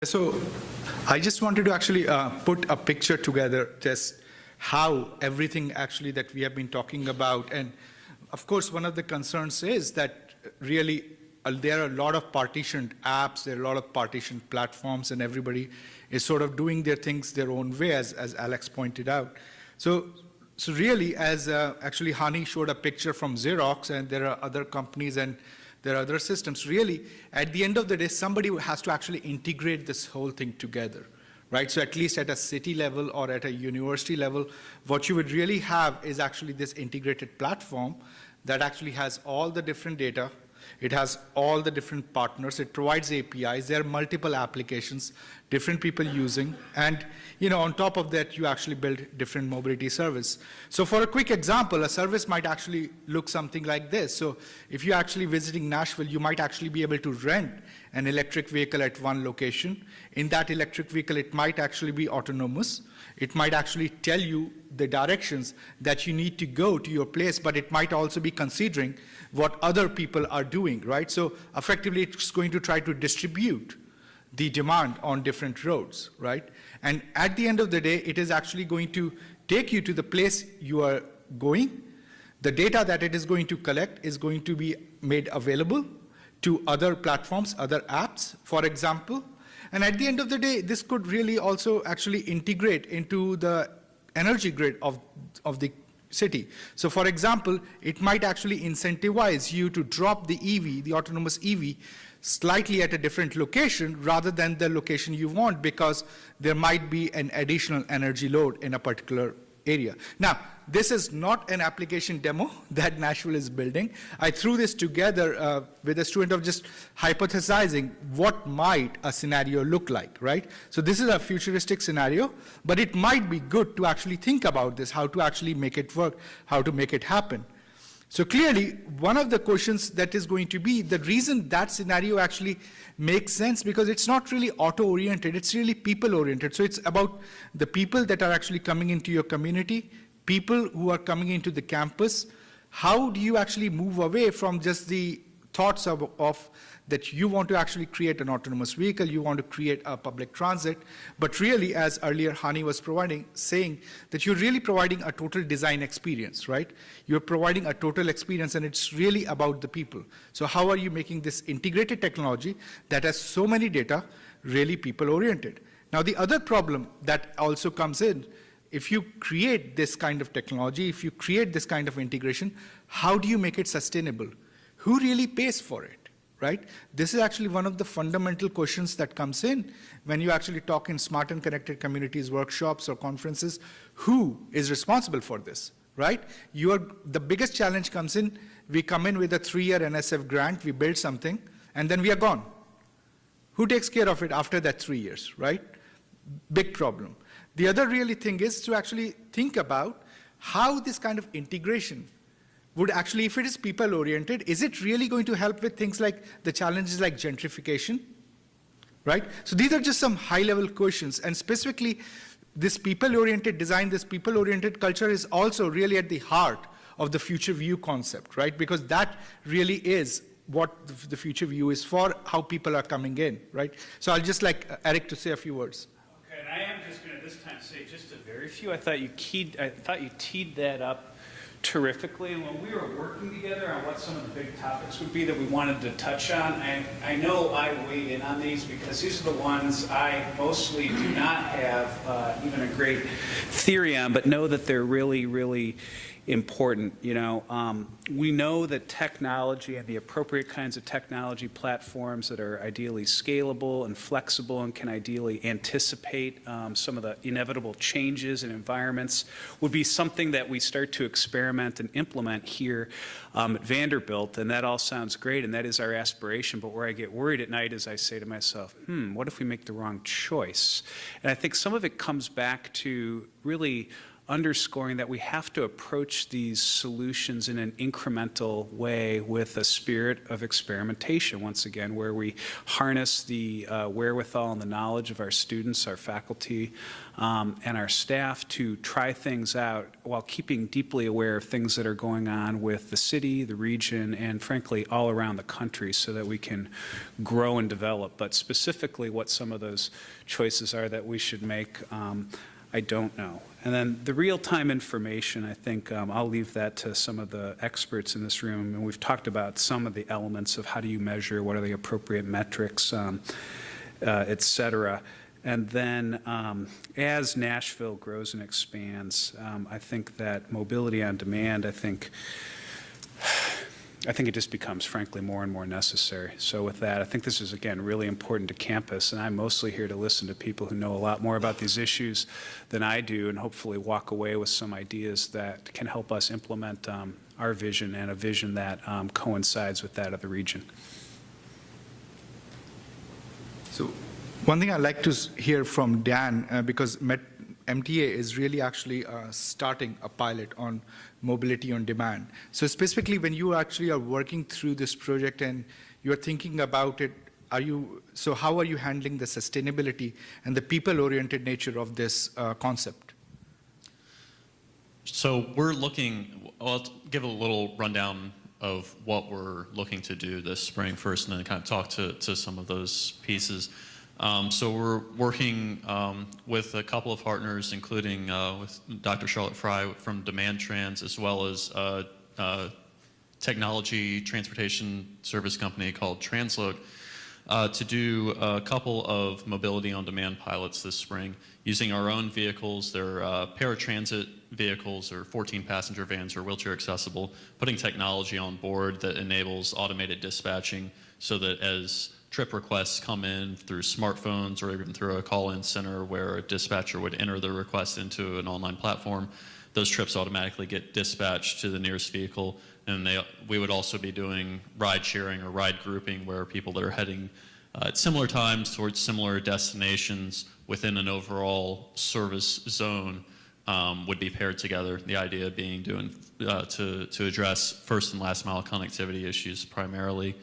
So I just wanted to actually put a picture together, just how everything actually that we have been talking about. And of course, one of the concerns is that really there are a lot of partitioned apps, there are a lot of partitioned platforms, and everybody is sort of doing their things their own way, as Alex pointed out. So really, as actually Hani showed a picture from Xerox, and there are other companies and there are other systems, really, at the end of the day, somebody has to actually integrate this whole thing together, right? So at least at a city level or at a university level, what you would really have is actually this integrated platform that actually has all the different data. It has all the different partners. It provides APIs. There are multiple applications, different people using. And on top of that, you actually build different mobility service. So for a quick example, a service might actually look something like this. So if you're actually visiting Nashville, you might actually be able to rent an electric vehicle at one location. In that electric vehicle, it might actually be autonomous. It might actually tell you the directions that you need to go to your place, but it might also be considering what other people are doing, right? So effectively, it's going to try to distribute the demand on different roads, right? And at the end of the day, it is actually going to take you to the place you are going. The data that it is going to collect is going to be made available to other platforms, other apps, for example. And at the end of the day, this could really also actually integrate into the energy grid of the city. So for example, it might actually incentivize you to drop the EV, the autonomous EV, slightly at a different location rather than the location you want, because there might be an additional energy load in a particular area. Now, this is not an application demo that Nashville is building. I threw this together with a student of just hypothesizing what might a scenario look like, right? So this is a futuristic scenario, but it might be good to actually think about this, how to actually make it work, how to make it happen. So clearly, one of the questions that is going to be the reason that scenario actually makes sense, because it's not really auto-oriented, it's really people-oriented. So it's about the people that are actually coming into your community, people who are coming into the campus. How do you actually move away from just the thoughts of that you want to actually create an autonomous vehicle, you want to create a public transit, but really, as earlier Hani was saying that you're really providing a total design experience, right? You're providing a total experience, and it's really about the people. So how are you making this integrated technology that has so many data really people-oriented? Now, the other problem that also comes in, if you create this kind of technology, if you create this kind of integration, how do you make it sustainable? Who really pays for it? Right? This is actually one of the fundamental questions that comes in when you actually talk in smart and connected communities workshops or conferences. Who is responsible for this, right? The biggest challenge comes in, we come in with a 3-year NSF grant, we build something, and then we are gone. Who takes care of it after that 3 years, right? Big problem. The other really thing is to actually think about how this kind of integration would actually, if it is people-oriented, is it really going to help with things like the challenges like gentrification, right? So these are just some high-level questions, and specifically, this people-oriented design, this people-oriented culture is also really at the heart of the future view concept, right? Because that really is what the future view is for, how people are coming in, right? So I'll just like Eric to say a few words. Okay, and I am just going to this time say just a very few. I thought you teed that up terrifically, and when we were working together on what some of the big topics would be that we wanted to touch on, I know I weighed in on these because these are the ones I mostly do not have even a great theory on, but know that they're really, really important. We know that technology and the appropriate kinds of technology platforms that are ideally scalable and flexible and can ideally anticipate some of the inevitable changes in environments would be something that we start to experiment and implement here at Vanderbilt, and that all sounds great, and that is our aspiration. But where I get worried at night is I say to myself, what if we make the wrong choice? And I think some of it comes back to really underscoring that we have to approach these solutions in an incremental way with a spirit of experimentation, once again, where we harness the wherewithal and the knowledge of our students, our faculty, and our staff to try things out while keeping deeply aware of things that are going on with the city, the region, and frankly, all around the country so that we can grow and develop. But specifically what some of those choices are that we should make, I don't know. And then the real-time information, I think I'll leave that to some of the experts in this room. And we've talked about some of the elements of how do you measure, what are the appropriate metrics, et cetera. And then as Nashville grows and expands, I think that mobility on demand, I think it just becomes, frankly, more and more necessary. So with that, I think this is, again, really important to campus, and I'm mostly here to listen to people who know a lot more about these issues than I do, and hopefully walk away with some ideas that can help us implement our vision, and a vision that coincides with that of the region. So one thing I'd like to hear from Dan, because MTA is really actually starting a pilot on mobility on demand. So specifically, when you actually are working through this project and you're thinking about it, how are you handling the sustainability and the people-oriented nature of this concept? So we're looking, I'll give a little rundown of what we're looking to do this spring first, and then kind of talk to some of those pieces. So we're working with a couple of partners, including with Dr. Charlotte Fry from Demand Trans, as well as technology transportation service company called Transload, to do a couple of mobility on demand pilots this spring using our own vehicles. They're paratransit vehicles or 14-passenger vans or wheelchair accessible, putting technology on board that enables automated dispatching so that as trip requests come in through smartphones or even through a call-in center where a dispatcher would enter the request into an online platform, those trips automatically get dispatched to the nearest vehicle. And we would also be doing ride sharing or ride grouping where people that are heading at similar times towards similar destinations within an overall service zone would be paired together. The idea being to address first and last mile connectivity issues primarily.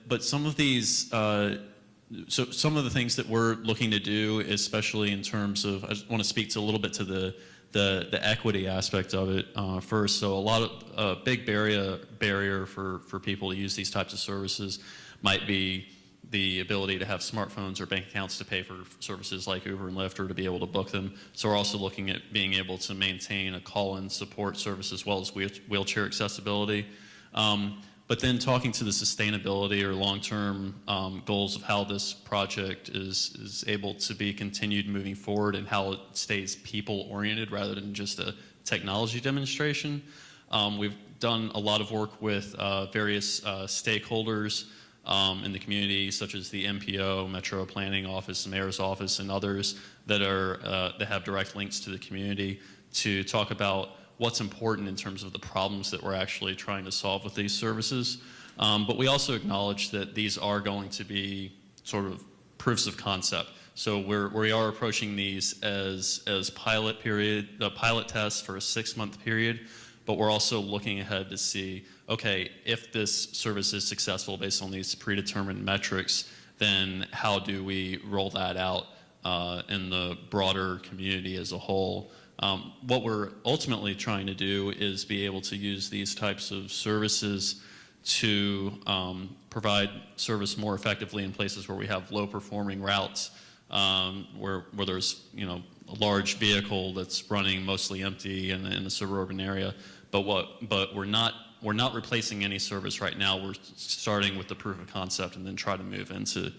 But some of these, so some of the things that we're looking to do, especially in terms of, I just want to speak to a little bit to the equity aspect of it first. So a big barrier for people to use these types of services might be the ability to have smartphones or bank accounts to pay for services like Uber and Lyft or to be able to book them. So we're also looking at being able to maintain a call-in support service as well as wheelchair accessibility. But then talking to the sustainability or long-term goals of how this project is able to be continued moving forward and how it stays people-oriented rather than just a technology demonstration. We've done a lot of work with various stakeholders in the community, such as the MPO, Metro Planning Office, Mayor's Office, and others that have direct links to the community to talk about what's important in terms of the problems that we're actually trying to solve with these services. But we also acknowledge that these are going to be sort of proofs of concept. So we are approaching these as pilot tests for a 6-month period, but we're also looking ahead to see, okay, if this service is successful based on these predetermined metrics, then how do we roll that out in the broader community as a whole? What we're ultimately trying to do is be able to use these types of services to provide service more effectively in places where we have low-performing routes, where there's a large vehicle that's running mostly empty in a suburban area. But we're not replacing any service right now. We're starting with the proof of concept and then try to move into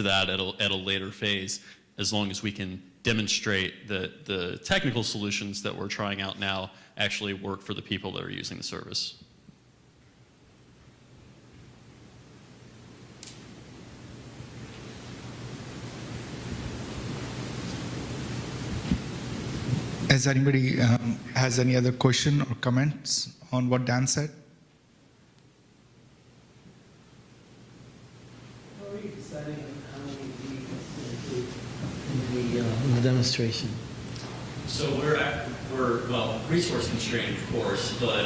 that at a later phase, as long as we can demonstrate that the technical solutions that we're trying out now actually work for the people that are using the service. Has anybody has any other question or comments on what Dan said? How are you deciding on how many vehicles to include in the demonstration? So we're well, resource constrained, of course, but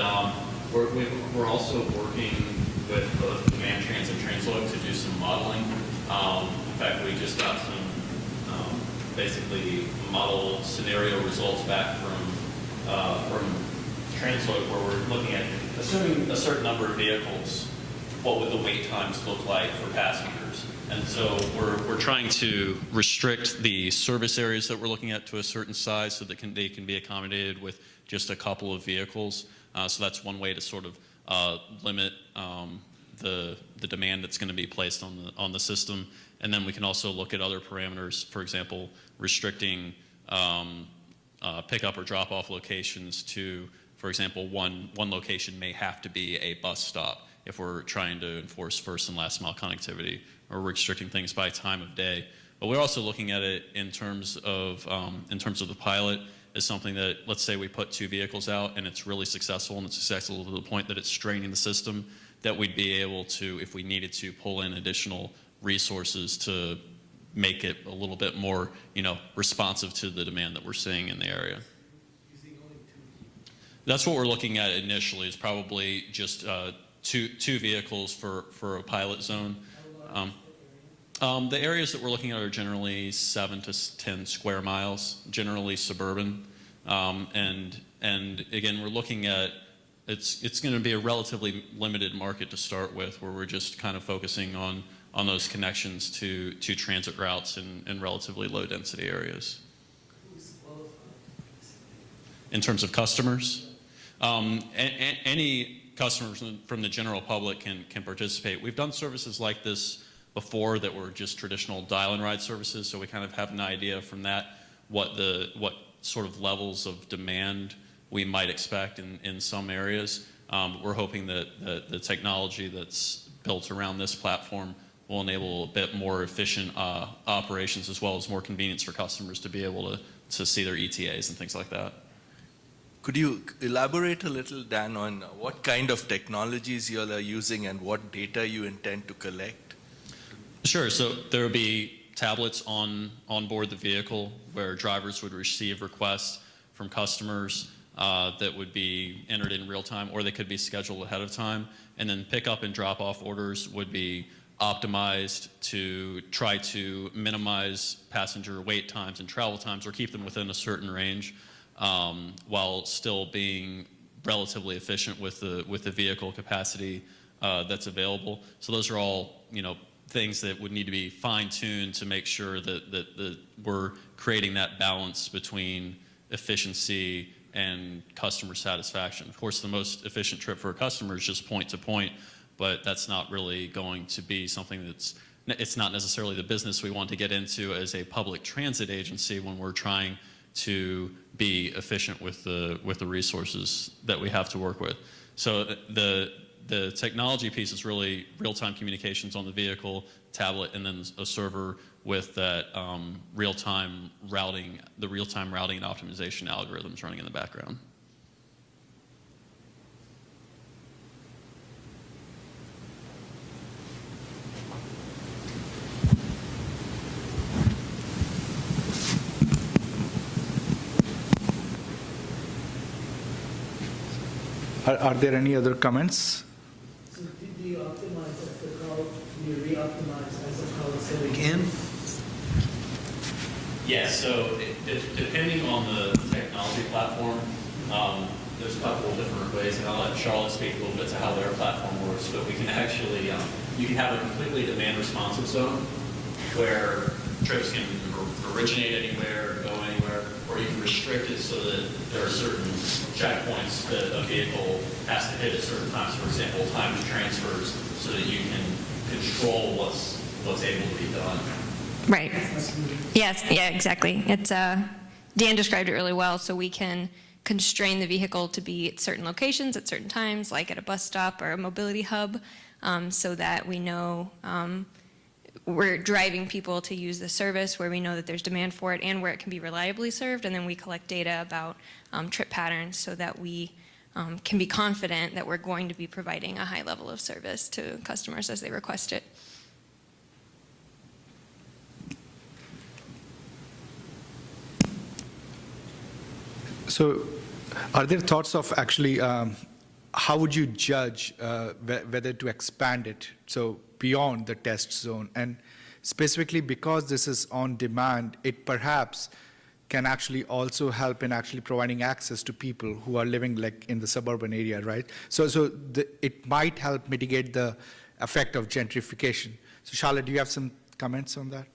we're also working with both Demand Trans and Translog to do some modeling. In fact, we just got some basically model scenario results back from Translog, where we're looking at, assuming a certain number of vehicles, what would the wait times look like for passengers? And so we're trying to restrict the service areas that we're looking at to a certain size so that they can be accommodated with just a couple of vehicles. So that's one way to sort of limit the demand that's going to be placed on the system. And then we can also look at other parameters, for example, restricting pickup or drop-off locations to, for example, one location may have to be a bus stop if we're trying to enforce first and last mile connectivity, or restricting things by time of day. But we're also looking at it in terms of the pilot as something that, let's say we put 2 vehicles out and it's really successful, and it's successful to the point that it's straining the system, that we'd be able to, if we needed to, pull in additional resources to make it a little bit more, responsive to the demand that we're seeing in the area. That's what we're looking at initially, is probably just two vehicles for a pilot zone. The areas that we're looking at are generally 7 to 10 square miles, generally suburban. And again, we're looking at, it's going to be a relatively limited market to start with, where we're just kind of focusing on those connections to transit routes in relatively low density areas. In terms of customers, any customers from the general public can participate. We've done services like this before that were just traditional dial and ride services, so we kind of have an idea from that what sort of levels of demand we might expect in some areas. We're hoping that the technology that's built around this platform will enable a bit more efficient operations, as well as more convenience for customers to be able to see their ETAs and things like that. Could you elaborate a little, Dan, on what kind of technologies you all are using and what data you intend to collect? Sure. So there will be tablets on board the vehicle where drivers would receive requests from customers that would be entered in real time, or they could be scheduled ahead of time. And then pickup and drop-off orders would be optimized to try to minimize passenger wait times and travel times, or keep them within a certain range, while still being relatively efficient with the vehicle capacity that's available. So those are all things that would need to be fine-tuned to make sure that we're creating that balance between efficiency and customer satisfaction. Of course, the most efficient trip for a customer is just point to point, but that's not really going to be something it's not necessarily the business we want to get into as a public transit agency when we're trying to be efficient with the resources that we have to work with. So the technology piece is really real-time communications on the vehicle, tablet, and then a server with that real-time routing and optimization algorithms running in the background. Are there any other comments? So did you optimize as the call, you re-optimize as the call is setting in? Yeah, so depending on the technology platform, there's a couple of different ways, and I'll let Charlotte speak a little bit to how their platform works, but we can actually, you can have a completely demand responsive zone where trips can originate anywhere, go anywhere, or you can restrict it so that there are certain checkpoints that a vehicle has to hit at certain times, for example, timed transfers, so that you can control what's able to be done. Right. Yes, yeah, exactly. It's Dan described it really well, so we can constrain the vehicle to be at certain locations at certain times, like at a bus stop or a mobility hub, so that we know we're driving people to use the service where we know that there's demand for it and where it can be reliably served, and then we collect data about trip patterns so that we can be confident that we're going to be providing a high level of service to customers as they request it. So are there thoughts of actually, how would you judge whether to expand it, so beyond the test zone? And specifically because this is on demand, it perhaps can actually also help in actually providing access to people who are living like in the suburban area, right? So it might help mitigate the effect of gentrification. So Charlotte, do you have some comments on that?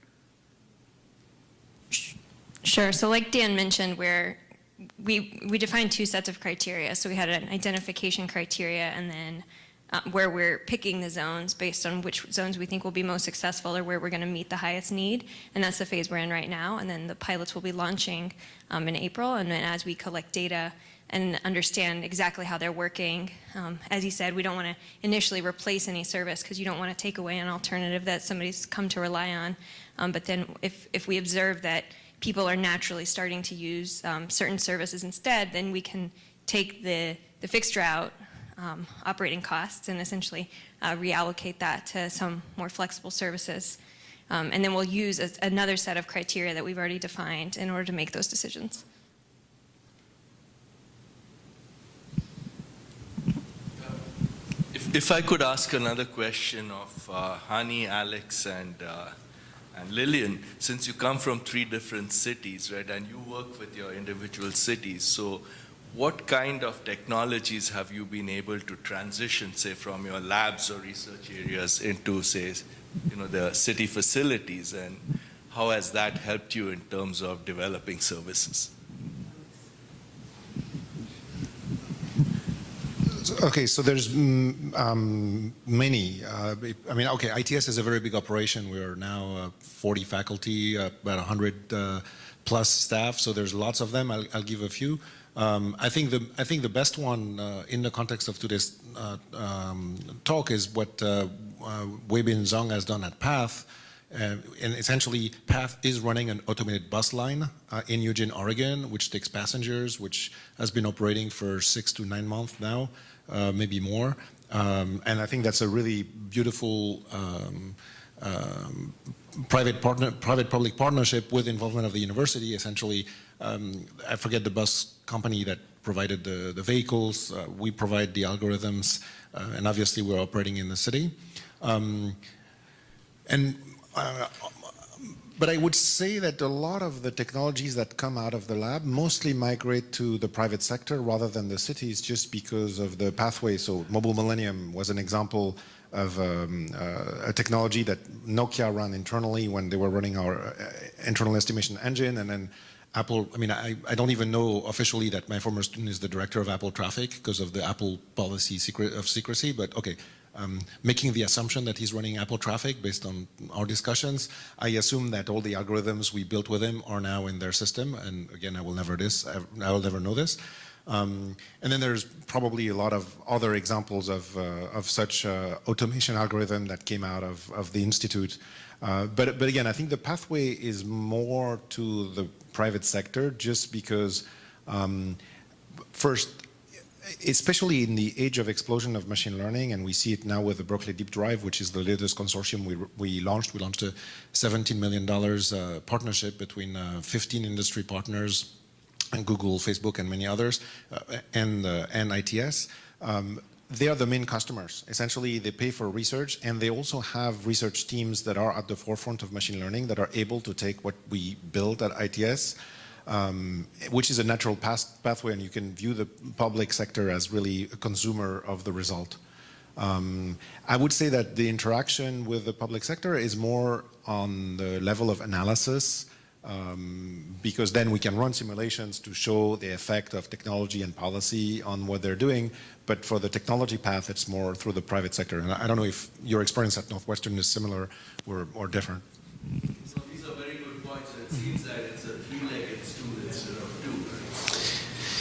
Sure. So like Dan mentioned, we defined two sets of criteria. So we had an identification criteria and then where we're picking the zones based on which zones we think will be most successful or where we're going to meet the highest need. And that's the phase we're in right now. And then the pilots will be launching in April. And then as we collect data and understand exactly how they're working, as you said, we don't want to initially replace any service because you don't want to take away an alternative that somebody's come to rely on. But then if we observe that people are naturally starting to use certain services instead, then we can take the fixed route operating costs and essentially reallocate that to some more flexible services. And then we'll use another set of criteria that we've already defined in order to make those decisions. If I could ask another question of Hani, Alex, and Lillian, since you come from 3 different cities, right, and you work with your individual cities, so what kind of technologies have you been able to transition, say, from your labs or research areas into, say, the city facilities, and how has that helped you in terms of developing services? Okay, so there's many. I mean, okay, ITS is a very big operation. We are now 40 faculty, about 100 plus staff. So there's lots of them. I'll give a few. I think the best one in the context of today's talk is what Weibin Zhang has done at PATH. And essentially, PATH is running an automated bus line in Eugene, Oregon, which takes passengers, which has been operating for 6 to 9 months now, maybe more. And I think that's a really beautiful private-public partnership with involvement of the university. Essentially, I forget the bus company that provided the vehicles. We provide the algorithms, and obviously we're operating in the city. But I would say that a lot of the technologies that come out of the lab mostly migrate to the private sector rather than the cities, just because of the pathway. So Mobile Millennium was an example of a technology that Nokia ran internally when they were running our internal estimation engine, and then Apple, I mean, I don't even know officially that my former student is the director of Apple Traffic because of the Apple policy of secrecy, but okay. Making the assumption that he's running Apple Traffic based on our discussions, I assume that all the algorithms we built with him are now in their system. And again, I will never know this. And then there's probably a lot of other examples of such automation algorithm that came out of the institute. But again, I think the pathway is more to the private sector, just because first, especially in the age of explosion of machine learning, and we see it now with the Berkeley Deep Drive, which is the latest consortium we launched. We launched a $17 million partnership between 15 industry partners, and Google, Facebook, and many others, and ITS. They are the main customers. Essentially, they pay for research, and they also have research teams that are at the forefront of machine learning that are able to take what we build at ITS, which is a natural pathway, and you can view the public sector as really a consumer of the result. I would say that the interaction with the public sector is more on the level of analysis, because then we can run simulations to show the effect of technology and policy on what they're doing. But for the technology path, it's more through the private sector. And I don't know if your experience at Northwestern is similar or different. So these are very good points. It seems that it's a three-legged stool instead of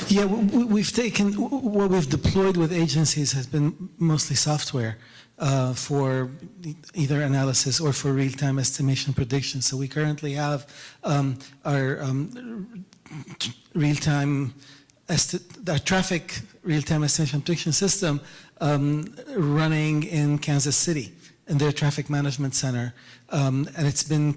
two. Yeah, we've taken, what we've deployed with agencies has been mostly software for either analysis or for real-time estimation prediction. So we currently have our traffic real-time estimation prediction system running in Kansas City. in their traffic management center. And it's been,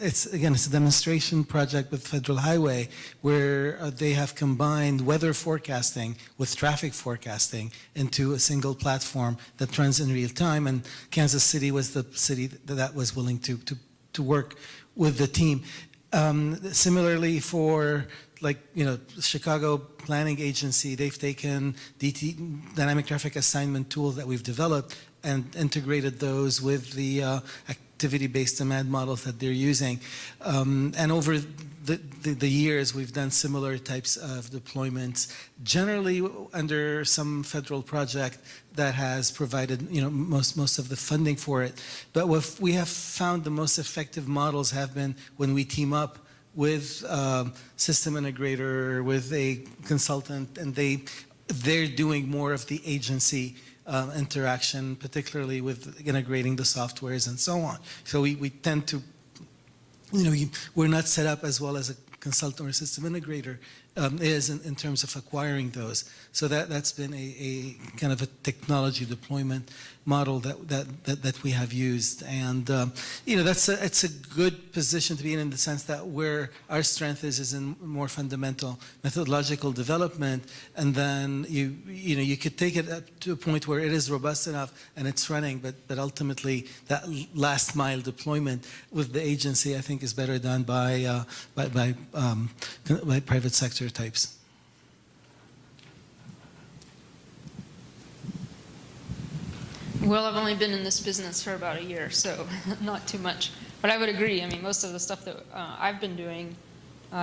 it's a demonstration project with Federal Highway where they have combined weather forecasting with traffic forecasting into a single platform that runs in real time. And Kansas City was the city that was willing to work with the team. Similarly for Chicago Planning Agency, they've taken dynamic traffic assignment tools that we've developed and integrated those with the activity-based demand models that they're using. And over the years, we've done similar types of deployments, generally under some federal project that has provided most of the funding for it. But what we have found the most effective models have been when we team up with system integrator, with a consultant, and they're doing more of the agency interaction, particularly with integrating the softwares and so on. So we tend to, we're not set up as well as a consultant or a system integrator is in terms of acquiring those. So that's been a kind of a technology deployment model that we have used, and it's a good position to be in the sense that where our strength is in more fundamental methodological development, and then you could take it up to a point where it is robust enough and it's running, but ultimately that last mile deployment with the agency I think is better done by private sector types. Well, I've only been in this business for about a year, so not too much. But I would agree. I mean, most of the stuff that I've been doing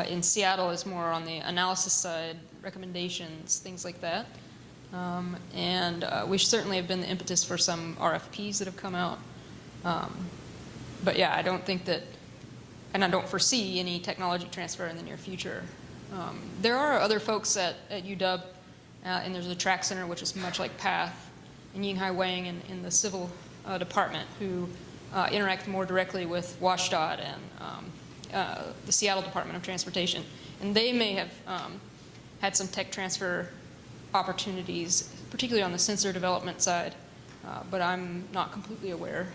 in Seattle is more on the analysis side, recommendations, things like that. And we certainly have been the impetus for some RFPs that have come out. But yeah, I don't think that, and I don't foresee any technology transfer in the near future. There are other folks at UW, and there's a track center, which is much like PATH, and Yinghai Wang in the civil department, who interact more directly with WashDOT and the Seattle Department of Transportation. And they may have had some tech transfer opportunities, particularly on the sensor development side, but I'm not completely aware.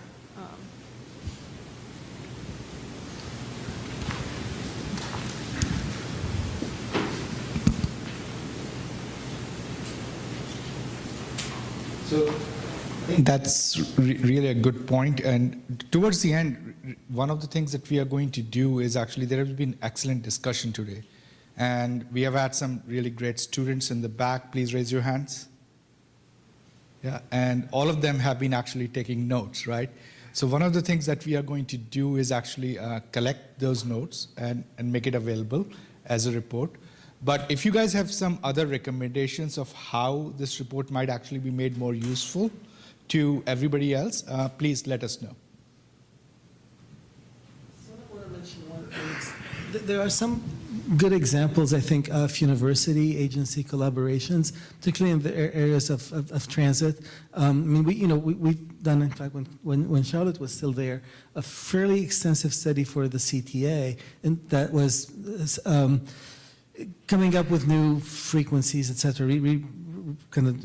So that's really a good point. And towards the end, one of the things that we are going to do is actually there has been excellent discussion today. And we have had some really great students in the back. Please raise your hands. Yeah, and all of them have been actually taking notes, right? So one of the things that we are going to do is actually collect those notes and make it available as a report. But if you guys have some other recommendations of how this report might actually be made more useful to everybody else, please let us know. There are some good examples, I think, of university-agency collaborations, particularly in the areas of transit. I mean, we've done, in fact, when Charlotte was still there, a fairly extensive study for the CTA, and that was coming up with new frequencies, et cetera, kind of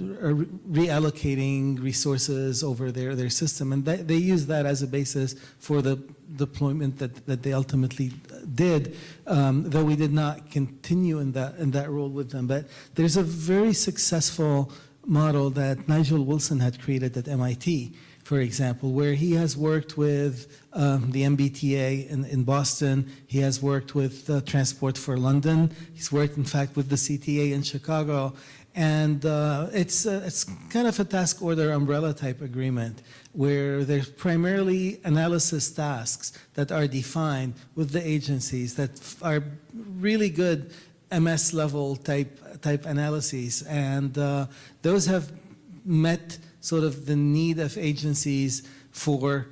reallocating resources over their system, and they use that as a basis for the deployment that they ultimately did, though we did not continue in that role with them. But there's a very successful model that Nigel Wilson had created at MIT, for example, where he has worked with the MBTA in Boston. He has worked with Transport for London. He's worked, in fact, with the CTA in Chicago. And it's kind of a task order umbrella type agreement where there's primarily analysis tasks that are defined with the agencies that are really good MS level type analyses. And those have met sort of the need of agencies for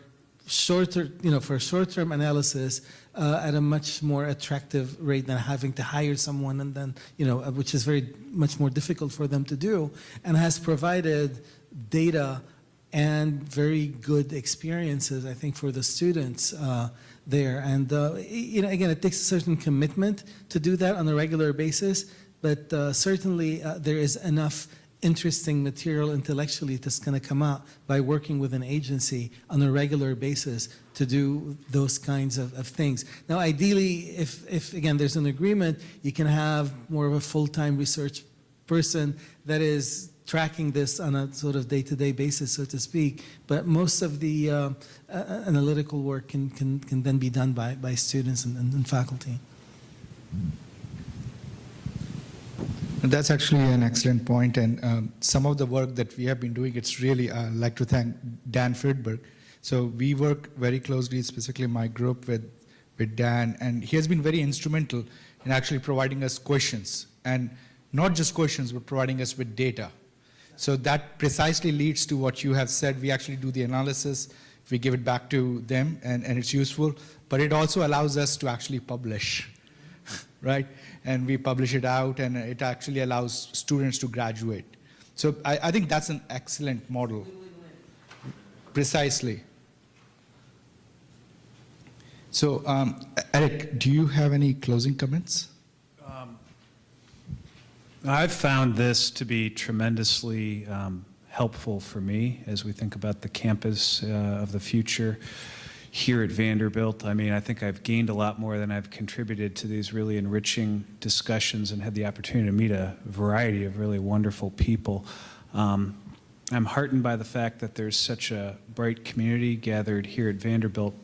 short-term analysis at a much more attractive rate than having to hire someone and then, which is very much more difficult for them to do, and has provided data and very good experiences, I think, for the students there. And, again, it takes a certain commitment to do that on a regular basis, but certainly there is enough interesting material intellectually that's going to come out by working with an agency on a regular basis to do those kinds of things. Now, ideally, if again, there's an agreement, you can have more of a full-time research person that is tracking this on a sort of day-to-day basis, so to speak. But most of the analytical work can then be done by students and faculty. And that's actually an excellent point. And some of the work that we have been doing, it's really, I'd like to thank Dan Friedberg. So we work very closely, specifically my group, with Dan, and he has been very instrumental in actually providing us questions. And not just questions, but providing us with data. So that precisely leads to what you have said. We actually do the analysis, we give it back to them, and it's useful. But it also allows us to actually publish, right? And we publish it out, and it actually allows students to graduate. So I think that's an excellent model. Precisely. So, Eric, do you have any closing comments? I've found this to be tremendously helpful for me as we think about the campus of the future here at Vanderbilt. I mean, I think I've gained a lot more than I've contributed to these really enriching discussions and had the opportunity to meet a variety of really wonderful people. I'm heartened by the fact that there's such a bright community gathered here at Vanderbilt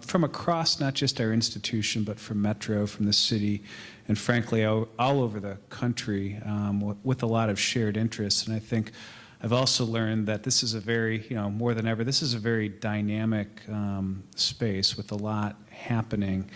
from across not just our institution, but from Metro, from the city, and frankly, all over the country with a lot of shared interests. And I think I've also learned that this is a very, more than ever, this is a very dynamic space with a lot happening.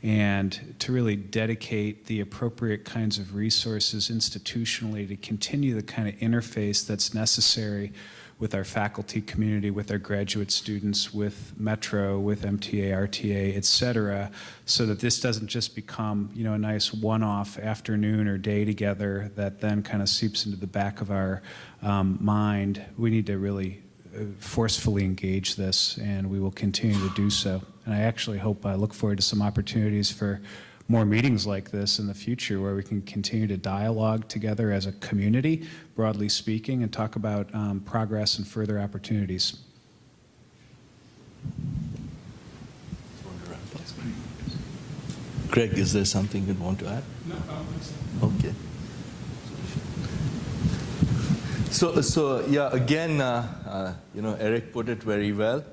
And to really dedicate the appropriate kinds of resources institutionally to continue the kind of interface that's necessary with our faculty community, with our graduate students, with Metro, with MTA, RTA, et cetera, so that this doesn't just become, a nice one-off afternoon or day together that then kind of seeps into the back of our mind. We need to really forcefully engage this, and we will continue to do so. And I look forward to some opportunities for more meetings like this in the future where we can continue to dialogue together as a community, broadly speaking, and talk about progress and further opportunities. Greg, is there something you'd want to add? No, I don't think so. Okay. So yeah, again, Eric put it very well.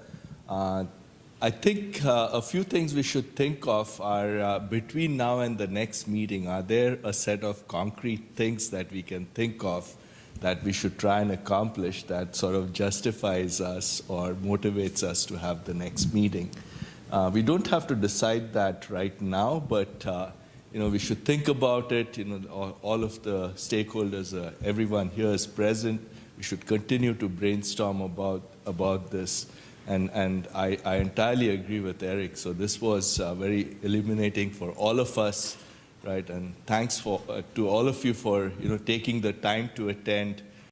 I think a few things we should think of are between now and the next meeting, are there a set of concrete things that we can think of that we should try and accomplish that sort of justifies us or motivates us to have the next meeting? We don't have to decide that right now, but we should think about it. All of the stakeholders, everyone here is present. We should continue to brainstorm about this. And I entirely agree with Eric. So this was very illuminating for all of us, right? And thanks to all of you for taking the time to attend